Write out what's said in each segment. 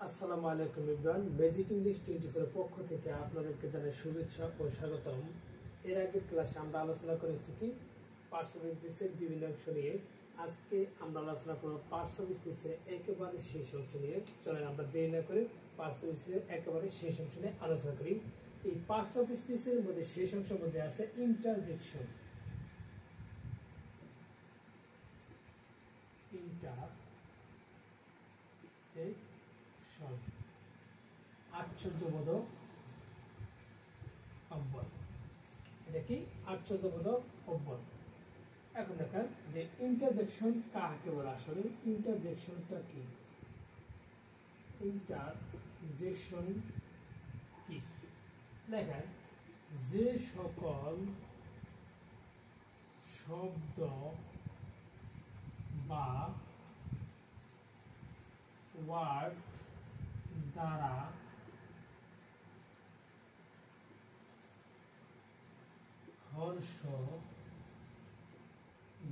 আসসালামু আলাইকুম everyone, basic English 24 এর পক্ষ থেকে আপনাদেরকে জানাই শুভেচ্ছা ও স্বাগতম। এর আগের ক্লাসে আমরা আলোচনা করেছি কি পার্টস অফ স্পিচের বিভিন্ন অংশ নিয়ে। আজকে আমরা আলোচনা করব পার্টস অফ স্পিচের একেবারে শেষ অংশ নিয়ে। চলেন আমরা দেরি না করে পার্টস অফ স্পিচের একেবারে শেষ অংশ নিয়ে আলোচনা করি। এই পার্টস অফ স্পিচের মধ্যে শেষ অংশের মধ্যে আছে ইন্টারজেকশন। আশ্চর্যবোধক অব্যয়। এটা কি আশ্চর্যবোধক অব্যয়। এখন দেখেন যে ইন্টারজেকশন কাকে বলে, আসলে ইন্টারজেকশনটা কি। ইন্টারজেকশন কি দেখেন, যে সকল শব্দ বা ওয়ার্ড দ্বারা হর্ষ,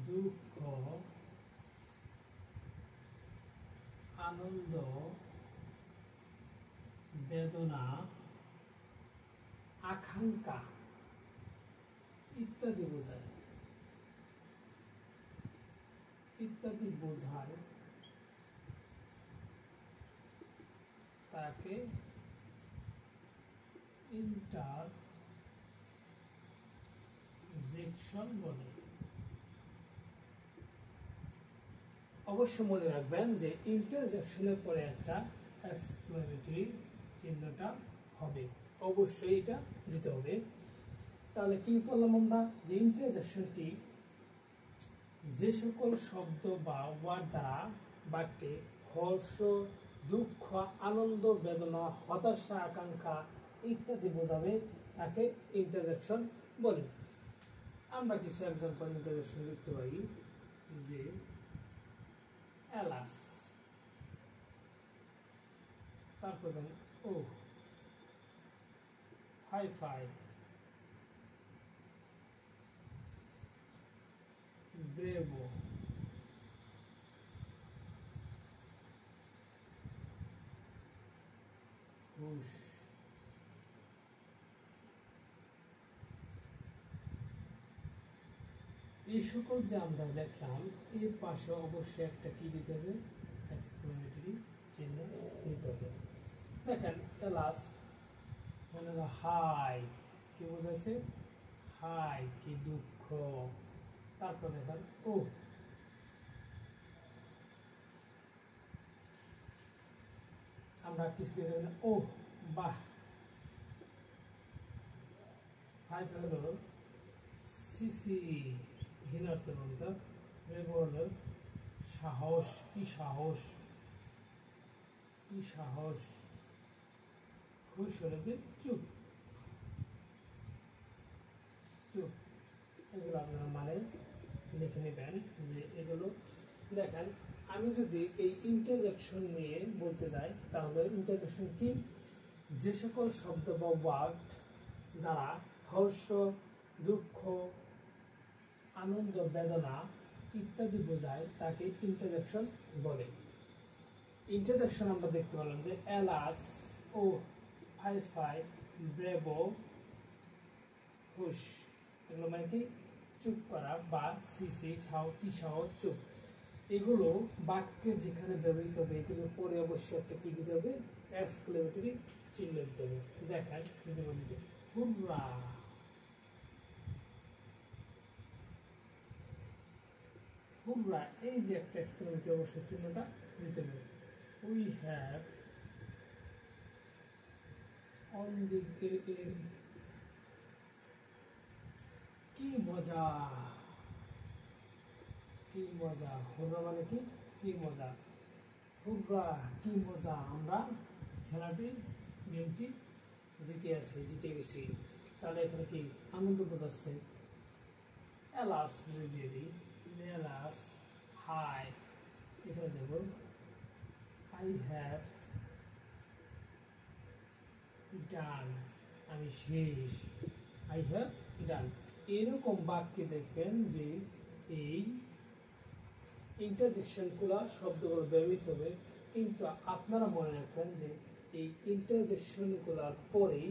দুঃখ, আনন্দ, বেদনা, আকাঙ্ক্ষা ইত্যাদি বোঝায় তাকে ইন্টারজেকশন বলে। অবশ্য মনে রাখবেন যে ইন্টারজেকশনের পরে একটা এক্সক্লেমেটরি চিহ্নটা হবে, অবশ্যই এটা দিতে হবে। তাহলে কি করলাম আমরা, যে ইন্টারজেকশনটি যে সকল শব্দ বা ওয়ার্ড দ্বারা বাক্যে হর্ষ, দুঃখ, আনন্দ, বেদনা, হতাশা, আকাঙ্ক্ষা ইত্যাদি বোঝাবে তাকে ইন্টারজেকশন বলে। আমরা কিছু এক্সাম্পল ইন্টারজেকশন লিখতে পারি, যে এলাস, তারপর ও ফাই ফাই, ব্রেভো, হুশ, এই সকল যে আমরা দেখলাম এর পাশে অবশ্যই একটা কি দিতে হবে, এক্সক্লেমেটরি চিহ্ন দিতে হবে। দেখেন এলাস মানে হাই, কি বোঝাচ্ছে, হাই কি দুঃখ। তারপর দেখেন ও, আমরা কিছু দেখেন ও বাহ। হাই হলো সিসি, ঘৃণাত্মক। হলো সাহস, কি সাহস, কি সাহস। খুশ হলো যে চুপ, চুপ। এগুলো আপনারা মানে লিখে নেবেন যে এগুলো। দেখেন আমি যদি এই ইন্টারজেকশন নিয়ে বলতে যাই, তাহলে ইন্টারজেকশন কি, যে সকল শব্দ বা ওয়ার্ড দ্বারা হর্ষ, দুঃখ, আনন্দ, বেদনা ইত্যাদি বোঝায় তাকে ইন্টারজেকশন বলে। ইন্টারজেকশন আমরা দেখতে পেলাম যে এলাস, ও, ফাই ফাই, ব্রেভো, হুশ, এগুলো মানে কি চুপ করা, বা সিসি, কি সাহস, চুপ। এগুলো বাক্যে যেখানে ব্যবহৃত হবে এগুলো পরে অবশ্যই একটা কি দিতে হবে, এক্সক্লেমেটরি চিহ্ন দিতে হবে। দেখেন যদি বলি যে হুররা, হুররা, এই যে একটা এক্সক্লেমেটরি অবশ্যই চিহ্নটা দিতে হবে। উই হ্যাভ অন দি, কি মজা, কি মজা। হুররা মানে কি, কি মজা। হুররা কি মজা, আমরা খেলাটি, গেমটি জিতে গেছি। তাহলে এখানে কি আনন্দ বোঝাচ্ছে। এলাস দিয়ে দিই, এলাস হাই, এখানে দেব আই হ্যাভ ডান, আমি শেষ, আই হ্যাভ ডান। এরকম বাক্যে দেখবেন যে এই ইন্টারজেকশনগুলো শব্দগুলো ব্যবহৃত হবে, কিন্তু আপনারা মনে রাখবেন যে এই ইন্টারজেকশনগুলোর পরেই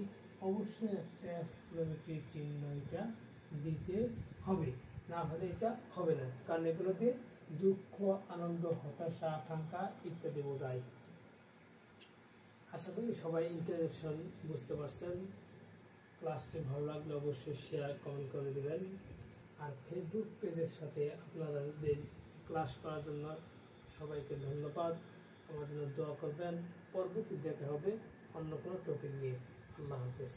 অবশ্যই একটা এক্সক্লেমেটরি চিহ্ন এটা দিতে হবে, না হলে এটা হবে না, কারণ এগুলোতে দুঃখ, আনন্দ, হতাশা, আকাঙ্ক্ষা ইত্যাদি বোঝায়। আশা করি সবাই ইন্টারজেকশন বুঝতে পারছেন। ক্লাসটি ভালো লাগলে অবশ্যই শেয়ার, কমেন্ট করে দেবেন। আর ফেসবুক পেজের সাথে আপনাদের ক্লাস করার জন্য সবাইকে ধন্যবাদ। আমার জন্য দোয়া করবেন। পরবর্তী দেখা হবে অন্য কোনো টপিক নিয়ে। আল্লাহ হাফেজ।